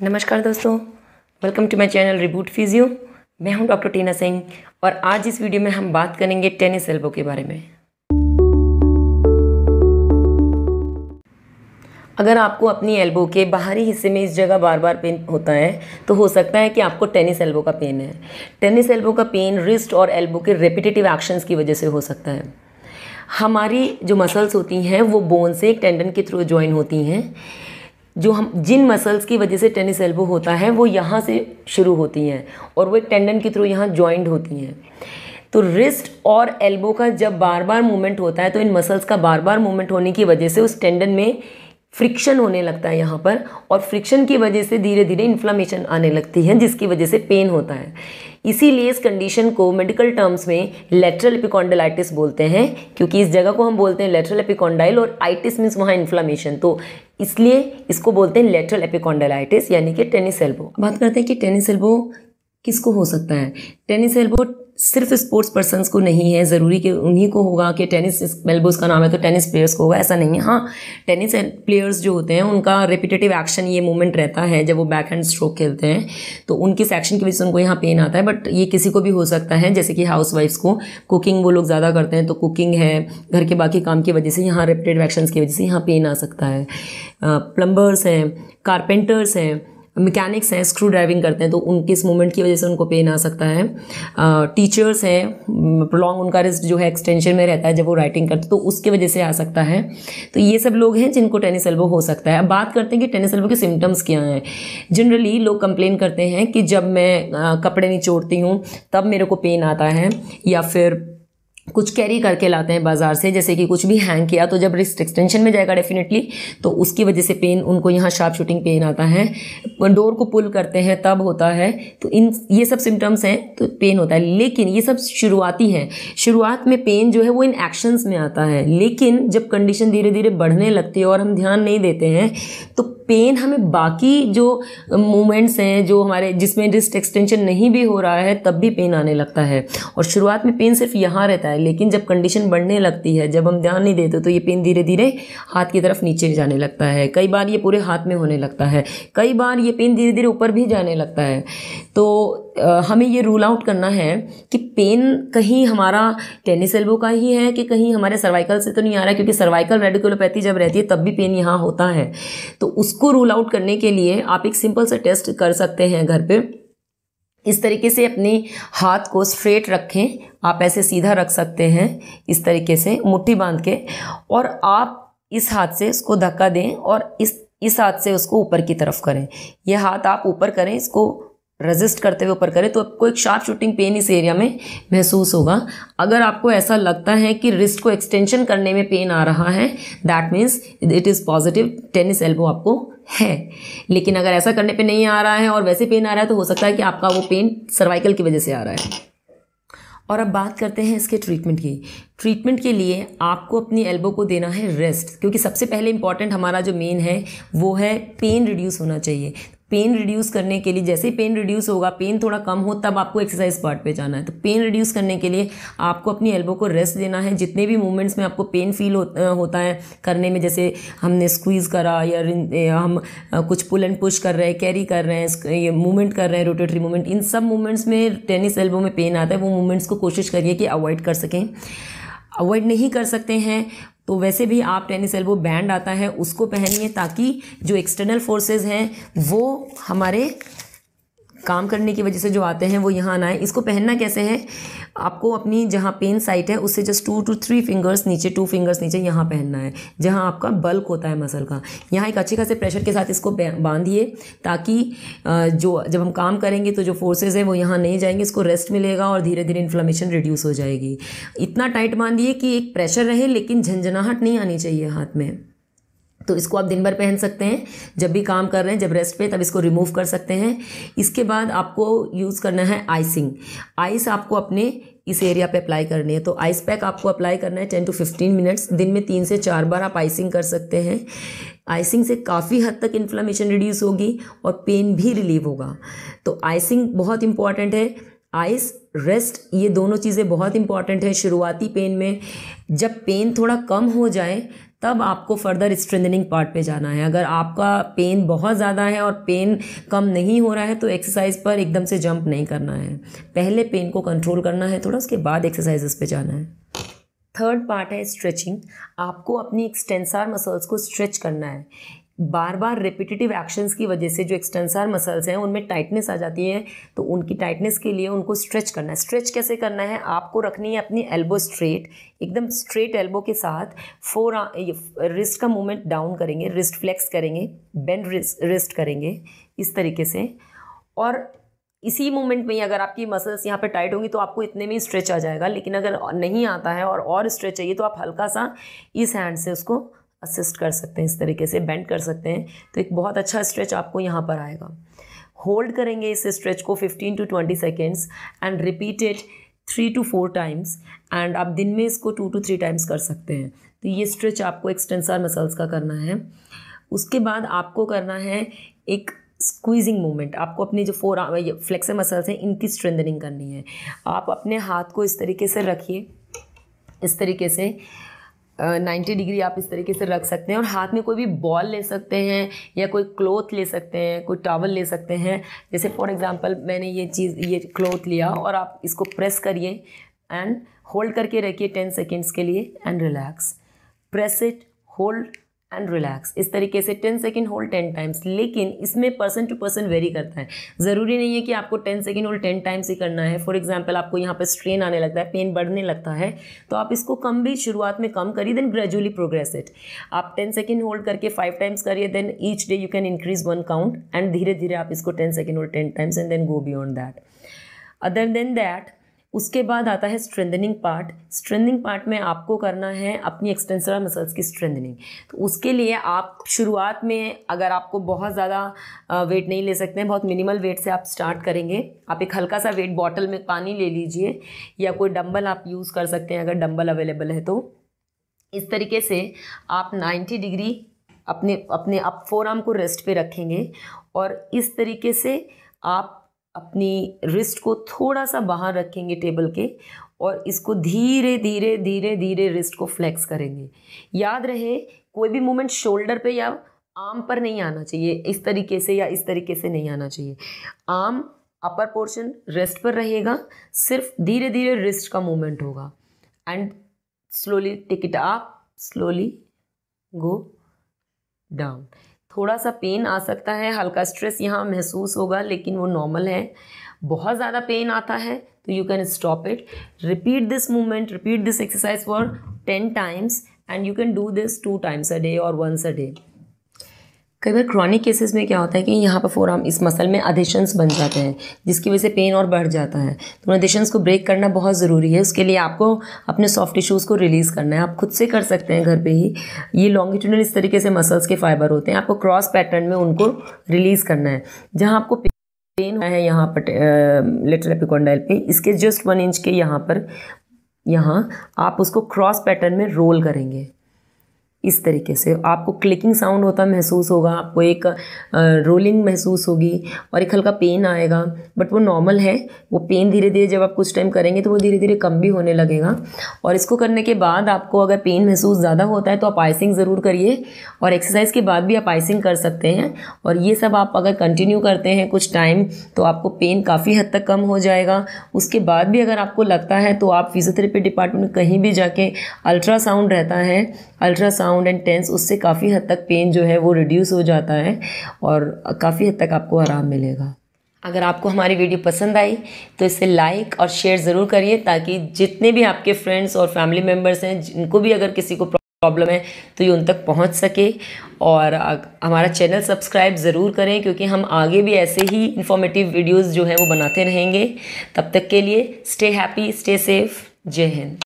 नमस्कार दोस्तों, welcome to my channel reboot physio. मैं हूं डॉक्टर टीना सिंह और आज इस वीडियो में हम बात करेंगे टेनिस एल्बो के बारे में। अगर आपको अपनी एल्बो के बाहरी हिस्से में इस जगह बार बार पेन होता है तो हो सकता है कि आपको टेनिस एल्बो का पेन है। टेनिस एल्बो का पेन रिस्ट और एल्बो के रेपिटेटिव एक्शंस की वजह से हो सकता है। हमारी जो मसल्स होती हैं वो बोन से एक टेंडन के थ्रू ज्वाइन होती हैं। जिन मसल्स की वजह से टेनिस एल्बो होता है वो यहाँ से शुरू होती हैं और वो एक टेंडन के थ्रू यहाँ ज्वाइंट होती हैं। तो रिस्ट और एल्बो का जब बार बार मूवमेंट होता है तो इन मसल्स का बार बार मूवमेंट होने की वजह से उस टेंडन में फ्रिक्शन होने लगता है यहाँ पर, और फ्रिक्शन की वजह से धीरे धीरे इन्फ्लामेशन आने लगती है जिसकी वजह से पेन होता है। इसीलिए इस कंडीशन को मेडिकल टर्म्स में लेटरल एपिकॉन्डाइलिटिस बोलते हैं, क्योंकि इस जगह को हम बोलते हैं लेटरल एपिकॉन्डाइल और आइटिस मीन्स वहाँ इन्फ्लामेशन, तो इसलिए इसको बोलते हैं लेटरल एपिकॉन्डाइलिटिस यानी कि टेनिस एल्बो। बात करते हैं कि टेनिस एल्बो किसको हो सकता है। टेनिस एल्बो सिर्फ स्पोर्ट्स पर्सन्स को नहीं है ज़रूरी कि उन्हीं को होगा कि टेनिस एल्बो का नाम है तो टेनिस प्लेयर्स को होगा, ऐसा नहीं है। हाँ, टेनिस प्लेयर्स जो होते हैं उनका रेपिटेटिव एक्शन ये मूवमेंट रहता है जब वो बैक हैंड स्ट्रोक खेलते हैं तो उनकी एक्शन की वजह से उनको यहाँ पेन आता है, बट ये किसी को भी हो सकता है। जैसे कि हाउस वाइफ्स को कुकिंग वो लोग ज़्यादा करते हैं तो कुकिंग है, घर के बाकी काम की वजह से यहाँ रेपिटेटिव एक्शंस की वजह से यहाँ पेन आ सकता है। प्लम्बर्स हैं, कारपेंटर्स हैं, मैकेनिक्स हैं, स्क्रू ड्राइविंग करते हैं तो उनके इस मूवमेंट की वजह से उनको पेन आ सकता है। टीचर्स हैं, प्रोलॉन्ग उनका रिस्ट जो है एक्सटेंशन में रहता है जब वो राइटिंग करते हैं तो उसकी वजह से आ सकता है। तो ये सब लोग हैं जिनको टेनिस एल्बो हो सकता है। अब बात करते हैं कि टेनिस एल्बो के सिम्टम्स क्या हैं। जनरली लोग कंप्लेन करते हैं कि जब मैं कपड़े निचोड़ती हूँ तब मेरे को पेन आता है, या फिर कुछ कैरी करके लाते हैं बाजार से, जैसे कि कुछ भी हैंग किया तो जब रिस्ट एक्सटेंशन में जाएगा डेफिनेटली तो उसकी वजह से पेन, उनको यहाँ शार्प शूटिंग पेन आता है। डोर को पुल करते हैं तब होता है। तो ये सब सिम्टम्स हैं तो पेन होता है, लेकिन ये सब शुरुआती हैं। शुरुआत में पेन जो है वो इन एक्शंस में आता है, लेकिन जब कंडीशन धीरे धीरे बढ़ने लगती है और हम ध्यान नहीं देते हैं तो पेन हमें बाकी जो मूवमेंट्स हैं जो हमारे जिसमें रिस्ट एक्सटेंशन नहीं भी हो रहा है तब भी पेन आने लगता है। और शुरुआत में पेन सिर्फ यहाँ रहता है, लेकिन जब कंडीशन बढ़ने लगती है, जब हम ध्यान नहीं देते तो ये पेन धीरे धीरे हाथ की तरफ नीचे जाने लगता है। कई बार ये पूरे हाथ में होने लगता है, कई बार ये पेन धीरे धीरे ऊपर भी जाने लगता है। तो हमें ये रूल आउट करना है कि पेन कहीं हमारा टेनिस एल्बो का ही है कि कहीं हमारे सर्वाइकल से तो नहीं आ रहा है, क्योंकि सर्वाइकल रेडिकुलोपैथी जब रहती है तब भी पेन यहाँ होता है। तो उसको रूल आउट करने के लिए आप एक सिंपल सा टेस्ट कर सकते हैं घर पे। इस तरीके से अपने हाथ को स्ट्रेट रखें, आप ऐसे सीधा रख सकते हैं इस तरीके से मुट्ठी बांध के, और आप इस हाथ से इसको धक्का दें और इस हाथ से उसको ऊपर की तरफ करें। यह हाथ आप ऊपर करें, इसको रेजिस्ट करते हुए ऊपर करें तो आपको एक शार्प शूटिंग पेन इस एरिया में महसूस होगा। अगर आपको ऐसा लगता है कि रिस्ट को एक्सटेंशन करने में पेन आ रहा है, that means it is positive, tennis elbow आपको है। लेकिन अगर ऐसा करने पे नहीं आ रहा है और वैसे पेन आ रहा है तो हो सकता है कि आपका वो पेन सर्वाइकल की वजह से आ रहा है। और अब बात करते हैं इसके ट्रीटमेंट की। ट्रीटमेंट के लिए आपको अपनी एल्बो को देना है रेस्ट, क्योंकि सबसे पहले इंपॉर्टेंट हमारा जो मेन है वो है पेन रिड्यूस होना चाहिए। पेन रिड्यूस करने के लिए, जैसे ही पेन रिड्यूस होगा, पेन थोड़ा कम हो तब आपको एक्सरसाइज पार्ट पे जाना है। तो पेन रिड्यूस करने के लिए आपको अपनी एल्बो को रेस्ट देना है। जितने भी मूवमेंट्स में आपको पेन फील होता है करने में, जैसे हमने स्क्वीज़ करा या हम कुछ पुल एंड पुश कर रहे हैं, कैरी कर रहे हैं, ये मूवमेंट कर रहे हैं, रोटेटरी मूवमेंट, इन सब मूवमेंट्स में टेनिस एल्बो में पेन आता है। वो मूवमेंट्स को कोशिश करिए कि अवॉइड कर सकें। अवॉइड नहीं कर सकते हैं तो वैसे भी आप टेनिस एल्बो बैंड आता है उसको पहनिए, ताकि जो एक्सटर्नल फोर्सेस हैं वो हमारे काम करने की वजह से जो आते हैं वो यहाँ ना आए। इसको पहनना कैसे है, आपको अपनी जहाँ पेन साइट है उससे जस्ट 2 to 3 फिंगर्स नीचे, 2 फिंगर्स नीचे यहाँ पहनना है जहाँ आपका बल्क होता है मसल का। यहाँ एक अच्छे खासे प्रेशर के साथ इसको बांधिए, ताकि जब हम काम करेंगे तो जो फोर्सेज है वो यहाँ नहीं जाएंगे, इसको रेस्ट मिलेगा और धीरे धीरे इन्फ्लेमेशन रिड्यूस हो जाएगी। इतना टाइट बांधिए कि एक प्रेशर रहे लेकिन झंझनाहट नहीं आनी चाहिए हाथ में। तो इसको आप दिन भर पहन सकते हैं, जब भी काम कर रहे हैं, जब रेस्ट पे तब इसको रिमूव कर सकते हैं। इसके बाद आपको यूज़ करना है आइसिंग। आइस आपको अपने इस एरिया पे अप्लाई करनी है। तो आइस पैक आपको अप्लाई करना है 10 to 15 मिनट्स, दिन में 3 से 4 बार आप आइसिंग कर सकते हैं। आइसिंग से काफ़ी हद तक इन्फ्लेमेशन रिड्यूस होगी और पेन भी रिलीव होगा। तो आइसिंग बहुत इंपॉर्टेंट है। आइस, रेस्ट, ये दोनों चीज़ें बहुत इंपॉर्टेंट है शुरुआती पेन में। जब पेन थोड़ा कम हो जाए तब आपको फर्दर स्ट्रेंथनिंग पार्ट पे जाना है। अगर आपका पेन बहुत ज़्यादा है और पेन कम नहीं हो रहा है तो एक्सरसाइज पर एकदम से जंप नहीं करना है, पहले पेन को कंट्रोल करना है थोड़ा, उसके बाद एक्सरसाइजेस पे जाना है। थर्ड पार्ट है स्ट्रेचिंग। आपको अपनी एक्सटेंसर मसल्स को स्ट्रेच करना है। बार बार रिपीटेटिव एक्शंस की वजह से जो एक्सटेंसर मसल्स हैं उनमें टाइटनेस आ जाती है, तो उनकी टाइटनेस के लिए उनको स्ट्रेच करना है। स्ट्रेच कैसे करना है, आपको रखनी है अपनी एल्बो स्ट्रेट, एकदम स्ट्रेट एल्बो के साथ रिस्ट का मूवमेंट डाउन करेंगे, रिस्ट फ्लेक्स करेंगे, बेंड रिस्ट करेंगे इस तरीके से। और इसी मोमेंट में ही अगर आपकी मसल्स यहाँ पे टाइट होंगी तो आपको इतने में ही स्ट्रेच आ जाएगा, लेकिन अगर नहीं आता है और स्ट्रेच चाहिए तो आप हल्का सा इस हैंड से उसको असिस्ट कर सकते हैं, इस तरीके से बेंड कर सकते हैं, तो एक बहुत अच्छा स्ट्रेच आपको यहाँ पर आएगा। होल्ड करेंगे इस स्ट्रेच को 15 to 20 seconds and repeat it 3 to 4 times, and आप दिन में इसको 2 to 3 टाइम्स कर सकते हैं। तो ये स्ट्रेच आपको एक्सटेंसर मसल्स का करना है। उसके बाद आपको करना है एक स्क्वीजिंग मूवमेंट। आपको अपनी जो फ्लेक्सर मसल्स हैं इनकी स्ट्रेंथनिंग करनी है। आप अपने हाथ को इस तरीके से रखिए, इस तरीके से 90 डिग्री आप इस तरीके से रख सकते हैं, और हाथ में कोई भी बॉल ले सकते हैं या कोई क्लॉथ ले सकते हैं, कोई टॉवल ले सकते हैं। जैसे फॉर एग्जांपल मैंने ये क्लॉथ लिया और आप इसको प्रेस करिए एंड होल्ड करके रखिए 10 सेकेंड्स के लिए and relax. Press it, hold and relax, इस तरीके से 10 सेकेंड होल्ड 10 टाइम्स। लेकिन इसमें पर्सन टू पर्सन वेरी करता है, ज़रूरी नहीं है कि आपको 10 सेकेंड होल्ड 10 टाइम्स ही करना है। फॉर एग्जांपल आपको यहाँ पर स्ट्रेन आने लगता है, पेन बढ़ने लगता है, तो आप इसको कम भी शुरुआत में कम करिए, देन ग्रेजुअली प्रोग्रेस इट। आप 10 सेकेंड होल्ड करके 5 टाइम्स करिए, then each day you can increase 1 count, and धीरे धीरे आप इसको 10 second hold 10 times and then go beyond that. Other than that उसके बाद आता है स्ट्रेंथनिंग पार्ट। स्ट्रेंथनिंग पार्ट में आपको करना है अपनी एक्सटेंसर मसल्स की स्ट्रेंथनिंग। तो उसके लिए आप शुरुआत में अगर आपको बहुत ज़्यादा वेट नहीं ले सकते हैं, बहुत मिनिमल वेट से आप स्टार्ट करेंगे। आप एक हल्का सा वेट बॉटल में पानी ले लीजिए, या कोई डंबल आप यूज़ कर सकते हैं अगर डंबल अवेलेबल है तो। इस तरीके से आप 90 डिग्री अपने आप फोरआर्म को रेस्ट पे रखेंगे, और इस तरीके से आप अपनी रिस्ट को थोड़ा सा बाहर रखेंगे टेबल के, और इसको धीरे धीरे धीरे धीरे रिस्ट को फ्लेक्स करेंगे। याद रहे कोई भी मूवमेंट शोल्डर पे या आर्म पर नहीं आना चाहिए, इस तरीके से या इस तरीके से नहीं आना चाहिए। आर्म अपर पोर्शन रेस्ट पर रहेगा, सिर्फ धीरे धीरे रिस्ट का मूवमेंट होगा। And slowly take it up, slowly go down. थोड़ा सा पेन आ सकता है, हल्का स्ट्रेस यहाँ महसूस होगा, लेकिन वो नॉर्मल है। बहुत ज़्यादा पेन आता है तो you can stop it. Repeat this movement, repeat this exercise for 10 times, and you can do this 2 times a day और वंस अ डे। कई बार क्रॉनिक केसेस में क्या होता है कि यहाँ पर फोरआर्म इस मसल में अधेशंस बन जाते हैं, जिसकी वजह से पेन और बढ़ जाता है। तो उन अधेशंस को ब्रेक करना बहुत ज़रूरी है। उसके लिए आपको अपने सॉफ्ट टिश्यूज़ को रिलीज़ करना है। आप खुद से कर सकते हैं घर पे ही। ये लॉन्गिट्यूडनल इस तरीके से मसल्स के फाइबर होते हैं, आपको क्रॉस पैटर्न में उनको रिलीज़ करना है। जहाँ आपको पेन है यहाँ पर लेटरल एपिकोंडाइल पे, इसके जस्ट 1 इंच के यहाँ आप उसको क्रॉस पैटर्न में रोल करेंगे। इस तरीके से आपको क्लिकिंग साउंड होता महसूस होगा, आपको एक रोलिंग महसूस होगी और एक हल्का पेन आएगा, बट वो नॉर्मल है। वो पेन धीरे धीरे जब आप कुछ टाइम करेंगे तो वो धीरे धीरे कम भी होने लगेगा। और इसको करने के बाद आपको अगर पेन महसूस ज़्यादा होता है तो आप आइसिंग ज़रूर करिए, और एक्सरसाइज के बाद भी आप आइसिंग कर सकते हैं। और ये सब आप अगर कंटिन्यू करते हैं कुछ टाइम तो आपको पेन काफ़ी हद तक कम हो जाएगा। उसके बाद भी अगर आपको लगता है तो आप फिजियोथेरेपी डिपार्टमेंट में कहीं भी जाके अल्ट्रासाउंड रहता है, अल्ट्रासाउंड एंड टेंस, उससे काफ़ी हद तक पेन जो है वो रिड्यूस हो जाता है और काफ़ी हद तक आपको आराम मिलेगा। अगर आपको हमारी वीडियो पसंद आई तो इसे लाइक और शेयर ज़रूर करिए, ताकि जितने भी आपके फ्रेंड्स और फैमिली मेम्बर्स हैं जिनको भी अगर किसी को प्रॉब्लम है तो ये उन तक पहुंच सके। और हमारा चैनल सब्सक्राइब ज़रूर करें, क्योंकि हम आगे भी ऐसे ही इंफॉर्मेटिव वीडियोज़ जो हैं वो बनाते रहेंगे। तब तक के लिए स्टे हैप्पी, स्टे सेफ। जय हिंद।